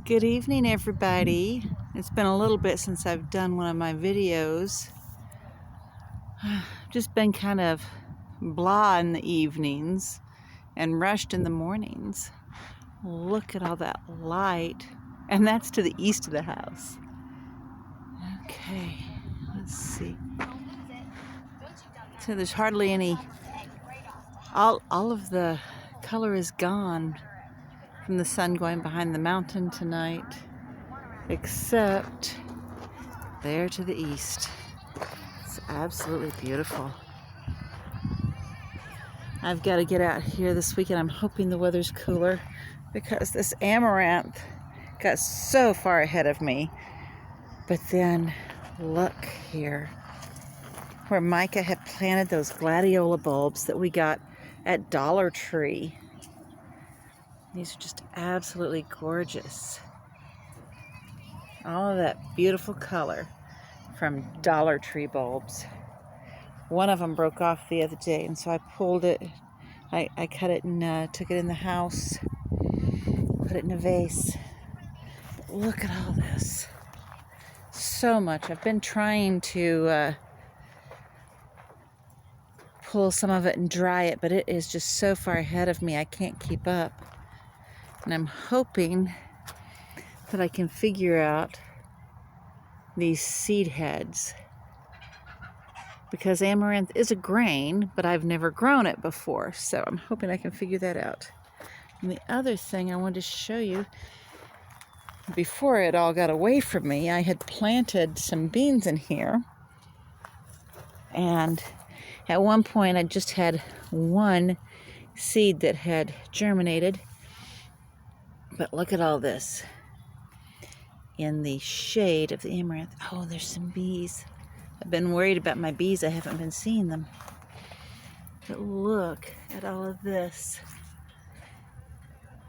Good evening, everybody. It's been a little bit since I've done one of my videos. Just been kind of blah in the evenings and rushed in the mornings. Look at all that light. And that's to the east of the house. Okay, let's see. So there's hardly any, all of the color is gone from the sun going behind the mountain tonight, except there to the east. It's absolutely beautiful. I've got to get out here this weekend. I'm hoping the weather's cooler because this amaranth got so far ahead of me. But then look here where Micah had planted those Gladiola bulbs that we got at Dollar Tree. These are just absolutely gorgeous. All of that beautiful color from Dollar Tree bulbs. One of them broke off the other day, and so I pulled it. I cut it and took it in the house, put it in a vase. But look at all this. So much. I've been trying to pull some of it and dry it, but it is just so far ahead of me I can't keep up. And I'm hoping that I can figure out these seed heads, because amaranth is a grain, but I've never grown it before, so I'm hoping I can figure that out. And the other thing I wanted to show you, before it all got away from me, I had planted some beans in here, and at one point I just had one seed that had germinated. But look at all this in the shade of the amaranth. Oh, there's some bees. I've been worried about my bees. I haven't been seeing them. But look at all of this.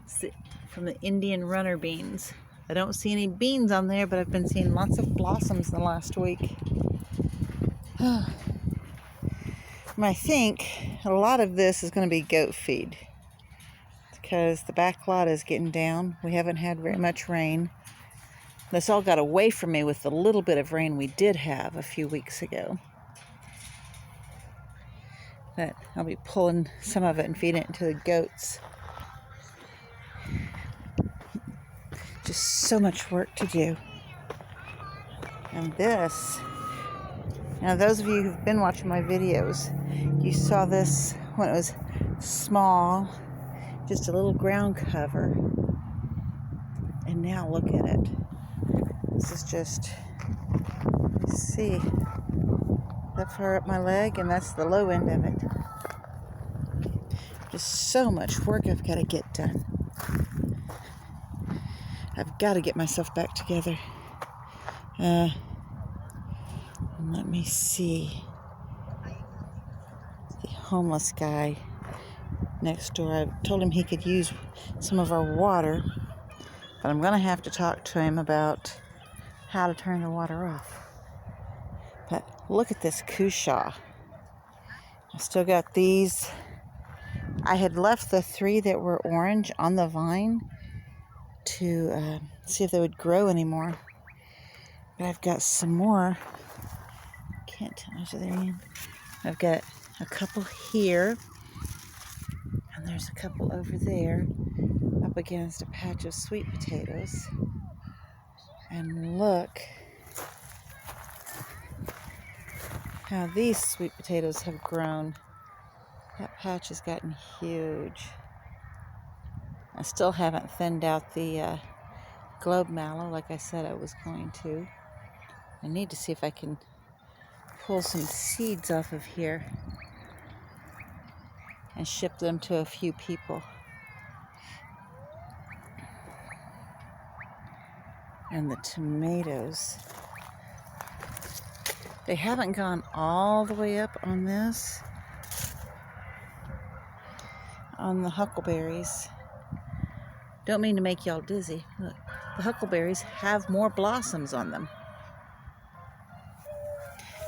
It's from the Indian runner beans. I don't see any beans on there, but I've been seeing lots of blossoms in the last week. And I think a lot of this is going to be goat feed, because the back lot is getting down. We haven't had very much rain. This all got away from me with the little bit of rain we did have a few weeks ago. But I'll be pulling some of it and feeding it into the goats. Just so much work to do. And this, now those of you who've been watching my videos, you saw this when it was small, just a little ground cover. And now look at it. This is just, see, that far up my leg, and that's the low end of it. Just so much work I've got to get done. I've got to get myself back together. Let me see. The homeless guy next door, I told him he could use some of our water, but I'm going to have to talk to him about how to turn the water off. But look at this cushaw. I still got these. I had left the 3 that were orange on the vine to see if they would grow anymore. But I've got some more. Can't tell how much they're in. I've got a couple here, and there's a couple over there up against a patch of sweet potatoes. And look how these sweet potatoes have grown. That patch has gotten huge. I still haven't thinned out the globe mallow like I said I was going to. I need to see if I can pull some seeds off of here and ship them to a few people. And the tomatoes, they haven't gone all the way up on this, on the huckleberries. Don't mean to make y'all dizzy. Look, the huckleberries have more blossoms on them.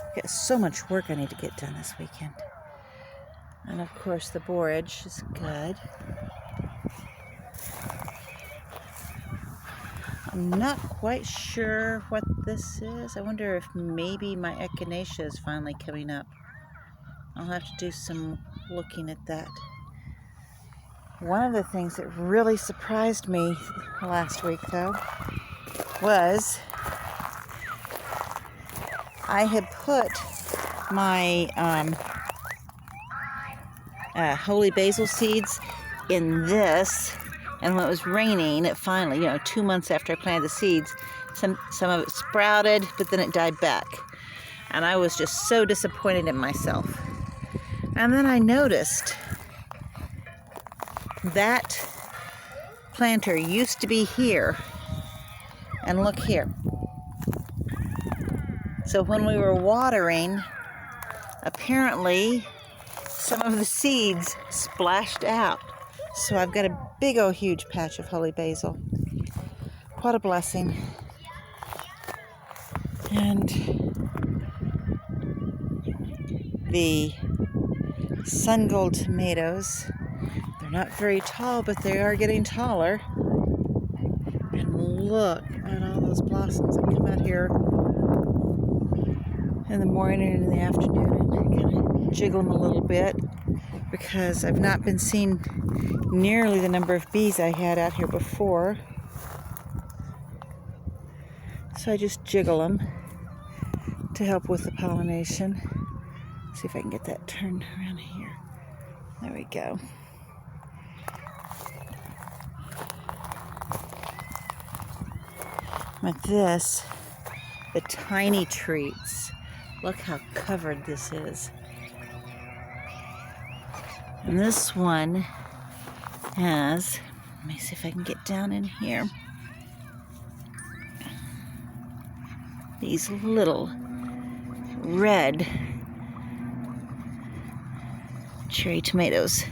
I've got so much work I need to get done this weekend. And of course the borage is good. I'm not quite sure what this is. I wonder if maybe my echinacea is finally coming up. I'll have to do some looking at that. One of the things that really surprised me last week, though, was I had put my holy basil seeds in this, and when it was raining, it finally, 2 months after I planted the seeds, some of it sprouted, but then it died back. And I was just so disappointed in myself. And then I noticed that planter used to be here, and look here. So when we were watering, apparently some of the seeds splashed out. So I've got a big old huge patch of holy basil. What a blessing. And the sun gold tomatoes, they're not very tall, but they are getting taller. And look at all those blossoms. I come out here in the morning and in the afternoon and kind of jiggle them a little bit, because I've not been seeing nearly the number of bees I had out here before. So I just jiggle them to help with the pollination. See if I can get that turned around here. There we go. With this, the tiny treats. Look how covered this is. And this one has, let me see if I can get down in here, these little red cherry tomatoes.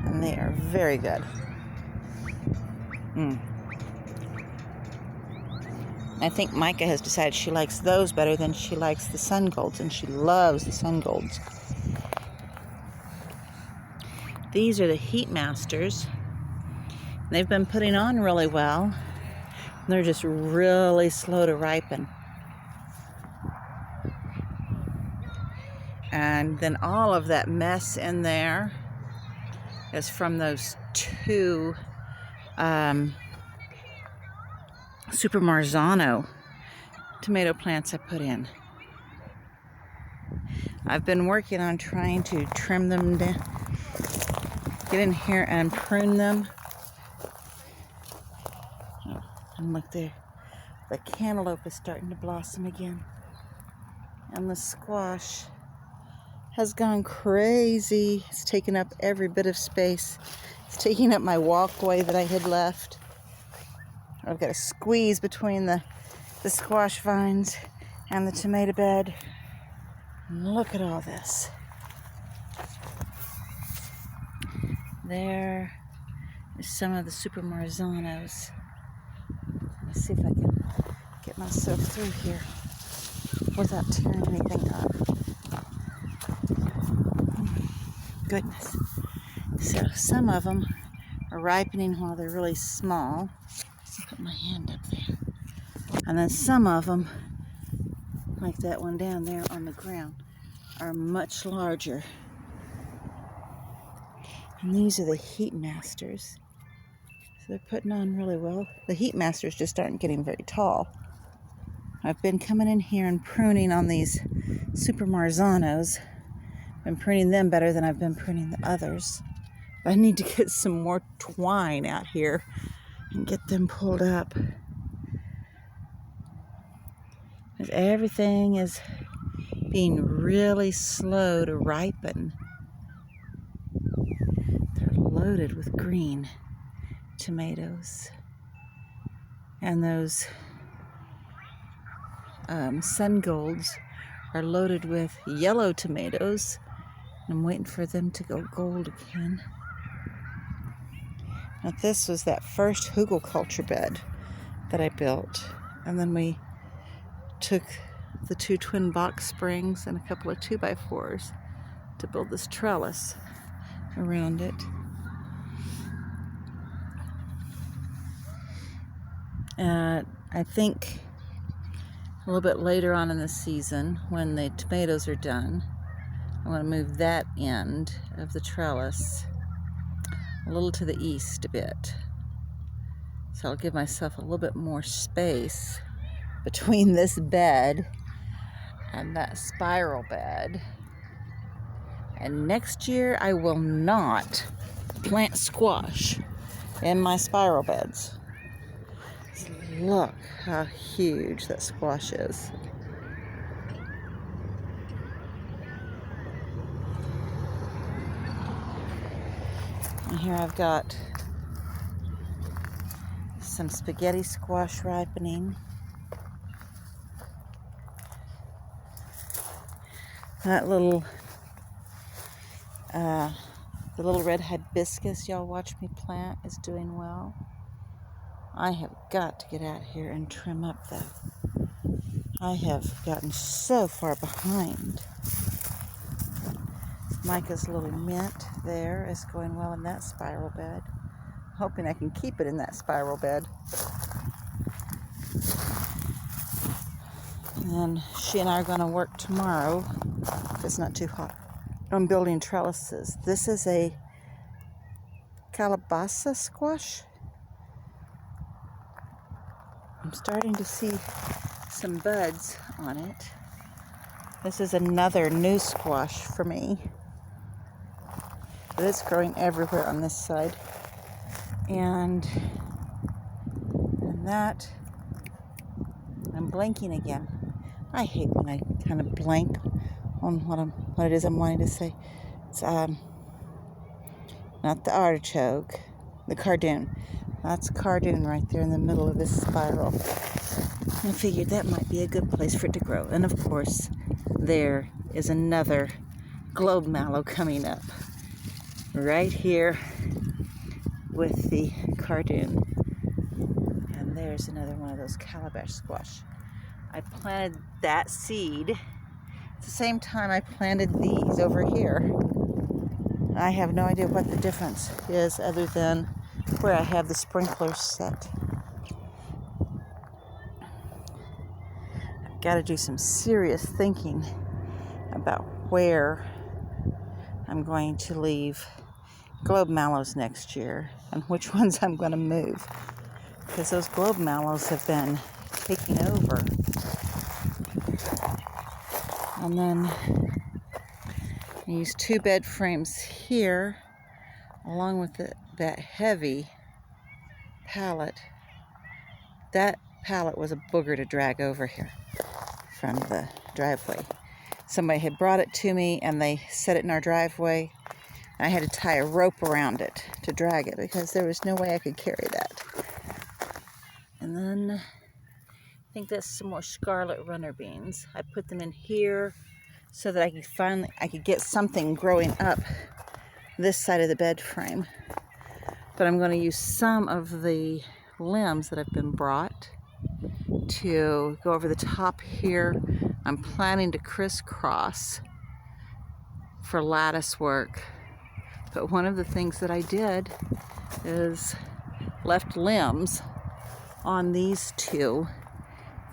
And they are very good. I think Micah has decided she likes those better than she likes the sun golds, and she loves the sun golds. These are the heat masters. They've been putting on really well. They're just really slow to ripen. And then all of that mess in there is from those two Super Marzano tomato plants I put in. I've been working on trying to trim them down, get in here and prune them. Oh, and look there, the cantaloupe is starting to blossom again. And the squash has gone crazy. It's taken up every bit of space. It's taking up my walkway that I had left. I've got a squeeze between the squash vines and the tomato bed. And look at all this. There is some of the Super Marzanos. Let me see if I can get myself through here without tearing anything up. Goodness. So some of them are ripening while they're really small. Put my hand up there. And then some of them, like that one down there on the ground, are much larger. And these are the heat masters. So they're putting on really well. The heat masters just aren't getting very tall. I've been coming in here and pruning on these Super Marzanos. I've been pruning them better than I've been pruning the others. But I need to get some more twine out here and get them pulled up. Because everything is being really slow to ripen. They're loaded with green tomatoes. And those sun golds are loaded with yellow tomatoes. I'm waiting for them to go gold again. Now this was that first hugelkultur bed that I built. And then we took the 2 twin box springs and a couple of 2x4s to build this trellis. around it. I think a little bit later on in the season, when the tomatoes are done, I want to move that end of the trellis a little to the east a bit. So I'll give myself a little bit more space between this bed and that spiral bed. And next year I will not plant squash in my spiral beds. Look how huge that squash is. And here I've got some spaghetti squash ripening. That little, the little red hibiscus y'all watch me plant is doing well. I have got to get out here and trim up though. I have gotten so far behind. Micah's little mint there is going well in that spiral bed. Hoping I can keep it in that spiral bed. And she and I are going to work tomorrow, if it's not too hot, on building trellises. This is a Calabasas squash. I'm starting to see some buds on it. This is another new squash for me. But it's growing everywhere on this side. And that, I'm blanking again. I hate when I kind of blank on what it is I'm wanting to say. It's not the artichoke, the cardoon. That's cardoon right there in the middle of this spiral. I figured that might be a good place for it to grow. And of course, there is another globe mallow coming up right here with the cardoon. And there's another one of those calabash squash. I planted that seed at the same time I planted these over here. I have no idea what the difference is other than where I have the sprinklers set. I've got to do some serious thinking about where I'm going to leave globe mallows next year and which ones I'm going to move, because those globe mallows have been taking over. And then I use 2 bed frames here along with that heavy pallet. That pallet was a booger to drag over here from the driveway. Somebody had brought it to me and they set it in our driveway. I had to tie a rope around it to drag it because there was no way I could carry that. And then I think that's some more scarlet runner beans. I put them in here so that I could get something growing up this side of the bed frame. But I'm going to use some of the limbs that have been brought to go over the top here. I'm planning to crisscross for lattice work. But one of the things that I did is left limbs on these 2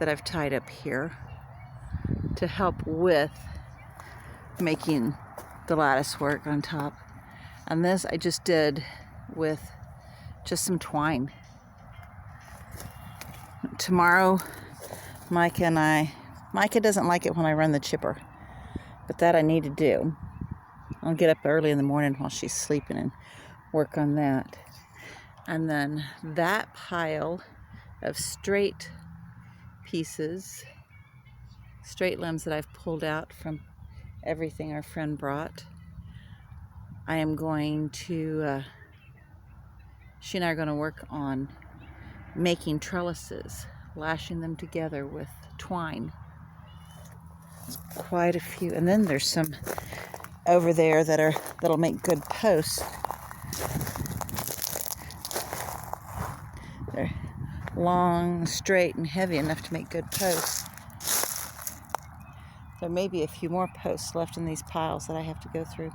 that I've tied up here to help with making the lattice work on top. And this I just did with just some twine. Tomorrow, Micah doesn't like it when I run the chipper, but that I need to do. I'll get up early in the morning while she's sleeping and work on that. And then that pile of straight pieces, straight limbs that I've pulled out from everything our friend brought, I am going to, she and I are going to work on making trellises, lashing them together with twine. Quite a few. And then there's some over there that'll make good posts. They're long, straight, and heavy enough to make good posts. There may be a few more posts left in these piles that I have to go through.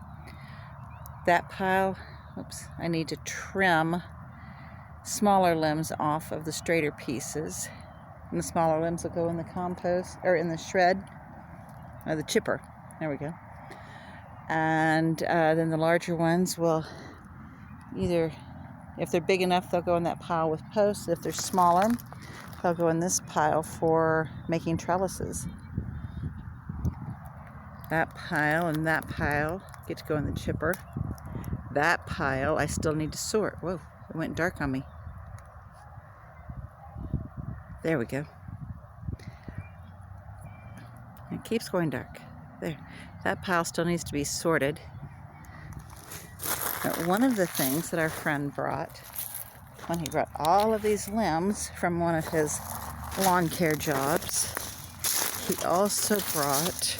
that pile, oops, I need to trim smaller limbs off of the straighter pieces. And the smaller limbs will go in the compost, or in the shred, or the chipper. There we go. And then the larger ones will either, if they're big enough, they'll go in that pile with posts. If they're smaller, they'll go in this pile for making trellises. That pile and that pile get to go in the chipper. That pile I still need to sort. Whoa, it went dark on me. There we go. It keeps going dark. There. That pile still needs to be sorted. But one of the things that our friend brought, when he brought all of these limbs from one of his lawn care jobs, he also brought,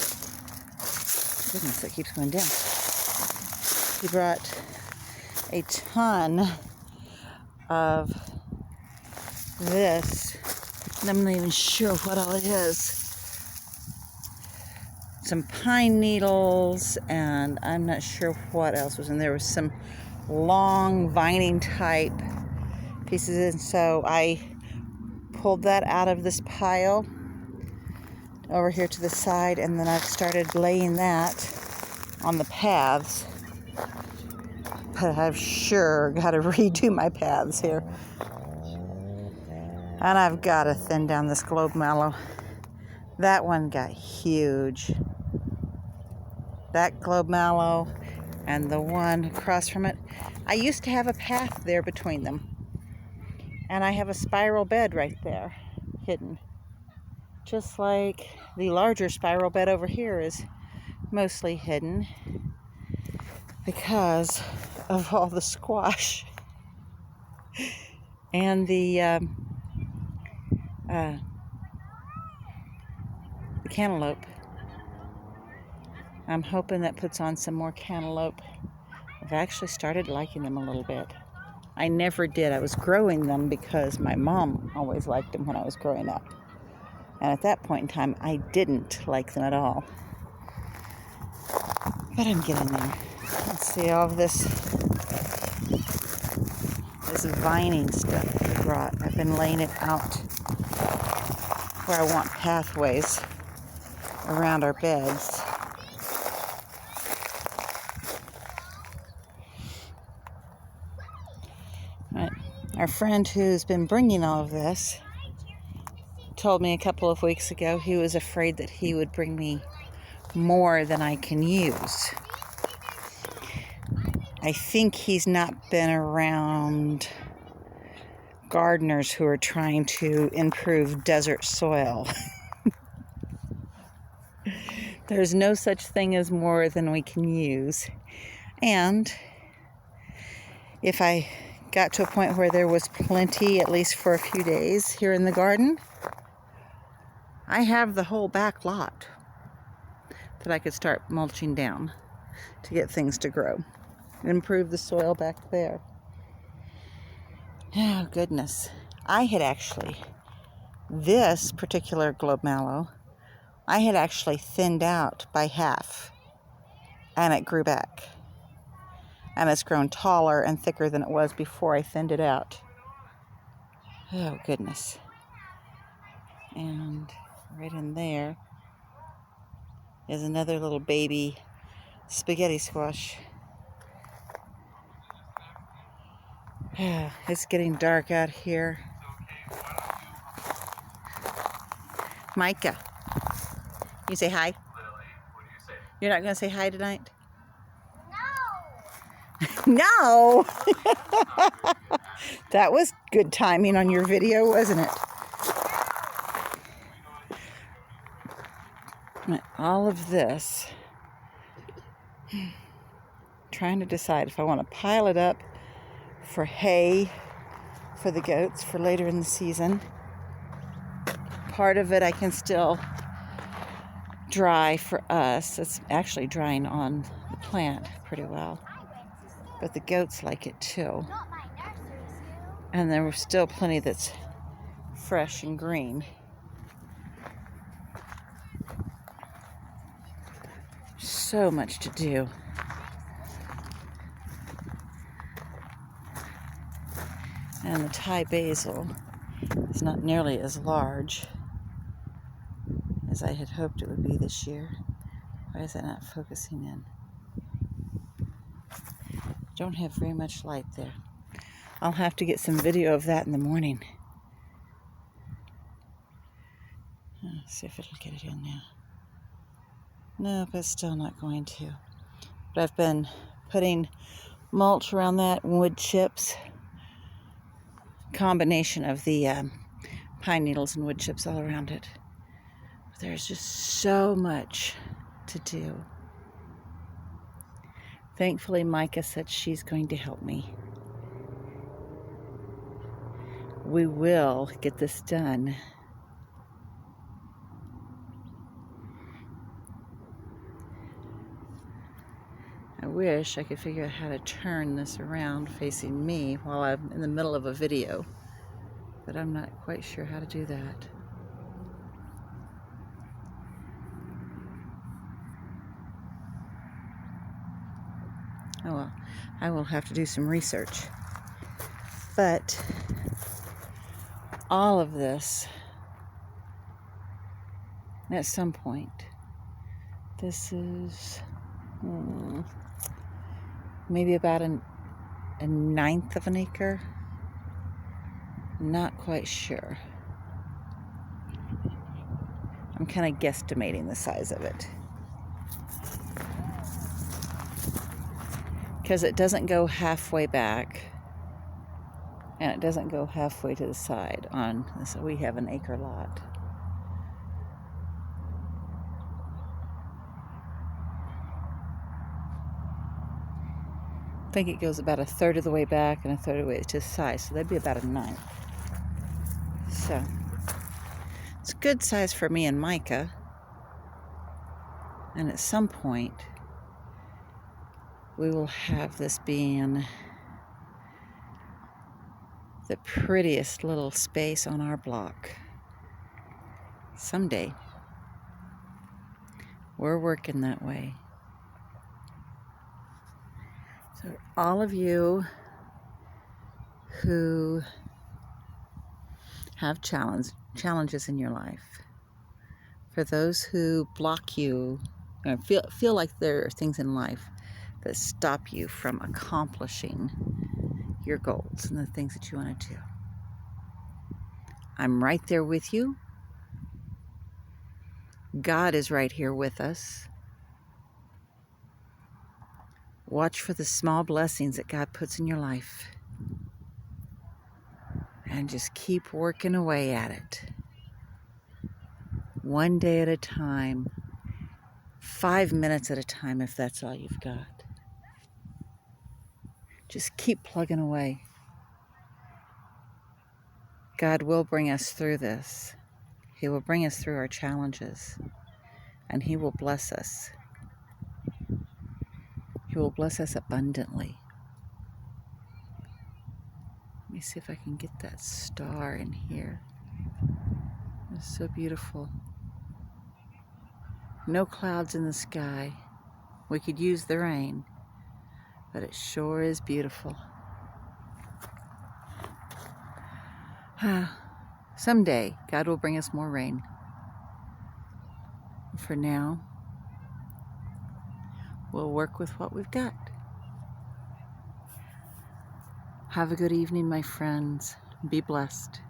goodness, it keeps going down. He brought a ton of this, and I'm not even sure what all it is. Some pine needles, and I'm not sure what else was in there. Was some long vining type pieces, and so I pulled that out of this pile over here to the side, and then I've started laying that on the paths. But I've sure got to redo my paths here. And I've got to thin down this globe mallow. That one got huge. That globe mallow and the one across from it. I used to have a path there between them. And I have a spiral bed right there, hidden. Just like the larger spiral bed over here is mostly hidden because of all the squash and the cantaloupe. I'm hoping that puts on some more cantaloupe. I've actually started liking them a little bit. I never did. I was growing them because my mom always liked them when I was growing up. And at that point in time, I didn't like them at all. But I'm getting there. Let's see all of this vining stuff that I brought. I've been laying it out where I want pathways around our beds. Our friend who's been bringing all of this told me a couple of weeks ago he was afraid that he would bring me more than I can use. I think he's not been around gardeners who are trying to improve desert soil. There's no such thing as more than we can use. And if I got to a point where there was plenty, at least for a few days here in the garden, I have the whole back lot that I could start mulching down to get things to grow. Improve the soil back there. Oh, goodness. I had actually, this particular globe mallow, I had actually thinned out by half, and it grew back. And it's grown taller and thicker than it was before I thinned it out. Oh, goodness. And right in there is another little baby spaghetti squash. It's getting dark out here. Micah, you say hi? You're not going to say hi tonight? No! That was good timing on your video, wasn't it? All of this, trying to decide if I want to pile it up for hay for the goats for later in the season. Part of it I can still dry for us. It's actually drying on the plant pretty well. But the goats like it too. And there was still plenty that's fresh and green. So much to do. And the Thai basil is not nearly as large as I had hoped it would be this year. Why is that not focusing in? Don't have very much light there. I'll have to get some video of that in the morning. Let's see if it'll get it in now. No, but it's still not going to. But I've been putting mulch around that, wood chips, combination of the pine needles and wood chips all around it. But there's just so much to do. Thankfully, Micah said she's going to help me. We will get this done. I wish I could figure out how to turn this around facing me while I'm in the middle of a video, but I'm not quite sure how to do that. Oh well, I will have to do some research. But all of this, at some point, this is maybe about a ninth of an acre. Not quite sure. I'm kind of guesstimating the size of it. Because it doesn't go halfway back and it doesn't go halfway to the side on this. We have an acre lot. I think it goes about a third of the way back and a third of the way to the side, so that'd be about a ninth. So it's a good size for me and Micah. And at some point we will have this being the prettiest little space on our block. Someday. We're working that way. So all of you who have challenges in your life, for those who block you, feel like there are things in life that stop you from accomplishing your goals and the things that you want to do, I'm right there with you. God is right here with us. Watch for the small blessings that God puts in your life and just keep working away at it. One day at a time, 5 minutes at a time if that's all you've got. Just keep plugging away. God will bring us through this. He will bring us through our challenges, and He will bless us. He will bless us abundantly. Let me see if I can get that star in here. It's so beautiful. No clouds in the sky. We could use the rain, but it sure is beautiful. Someday, God will bring us more rain. For now, we'll work with what we've got. Have a good evening, my friends. Be blessed.